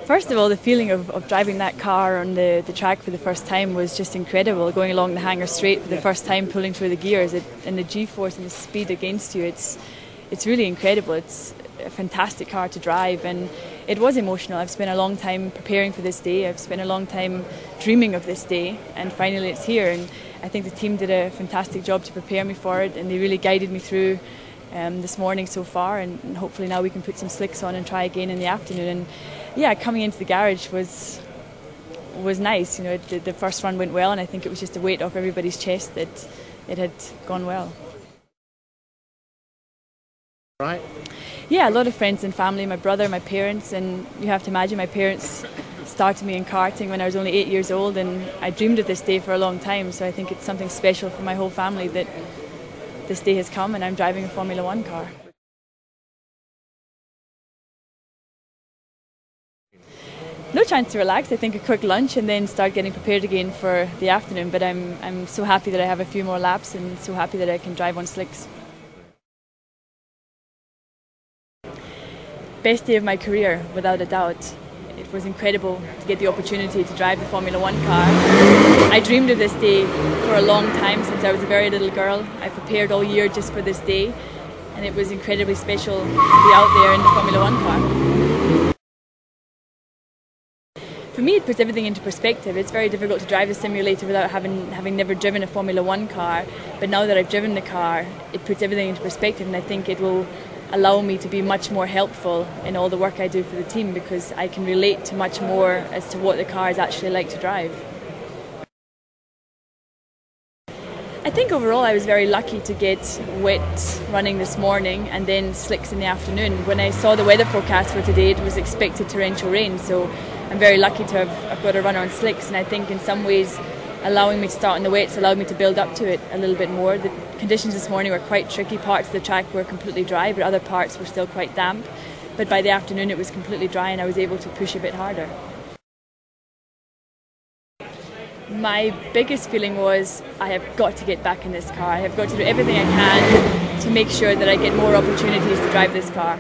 First of all, the feeling of driving that car on the track for the first time was just incredible. Going along the hangar straight for the first time, pulling through the gears, and the G-force and the speed against you, it's really incredible. It's a fantastic car to drive, and it was emotional. I've spent a long time preparing for this day. I've spent a long time dreaming of this day, and finally it's here. And I think the team did a fantastic job to prepare me for it, and they really guided me through this morning so far, and hopefully now we can put some slicks on and try again in the afternoon. And yeah, coming into the garage was nice. You know, the first run went well, and I think it was just a weight off everybody's chest that it had gone well. Right. Yeah, a lot of friends and family, my brother, my parents, and you have to imagine my parents started me in karting when I was only 8 years old, and I dreamed of this day for a long time, so I think it's something special for my whole family that this day has come and I'm driving a Formula One car. No chance to relax. I think a quick lunch and then start getting prepared again for the afternoon, but I'm so happy that I have a few more laps and so happy that I can drive on slicks. Best day of my career, without a doubt. It was incredible to get the opportunity to drive the Formula One car. I dreamed of this day for a long time, since I was a very little girl. I prepared all year just for this day, and it was incredibly special to be out there in the Formula One car. For me, it puts everything into perspective. It's very difficult to drive a simulator without having never driven a Formula One car, but now that I've driven the car, it puts everything into perspective, and I think it will allow me to be much more helpful in all the work I do for the team, because I can relate to much more as to what the car is actually like to drive. I think overall I was very lucky to get wet running this morning and then slicks in the afternoon. When I saw the weather forecast for today, it was expected torrential rain, so I'm very lucky to have got a run on slicks, and I think in some ways allowing me to start in the wets allowed me to build up to it a little bit more. The conditions this morning were quite tricky. Parts of the track were completely dry, but other parts were still quite damp. But by the afternoon it was completely dry and I was able to push a bit harder. My biggest feeling was I have got to get back in this car. I have got to do everything I can to make sure that I get more opportunities to drive this car.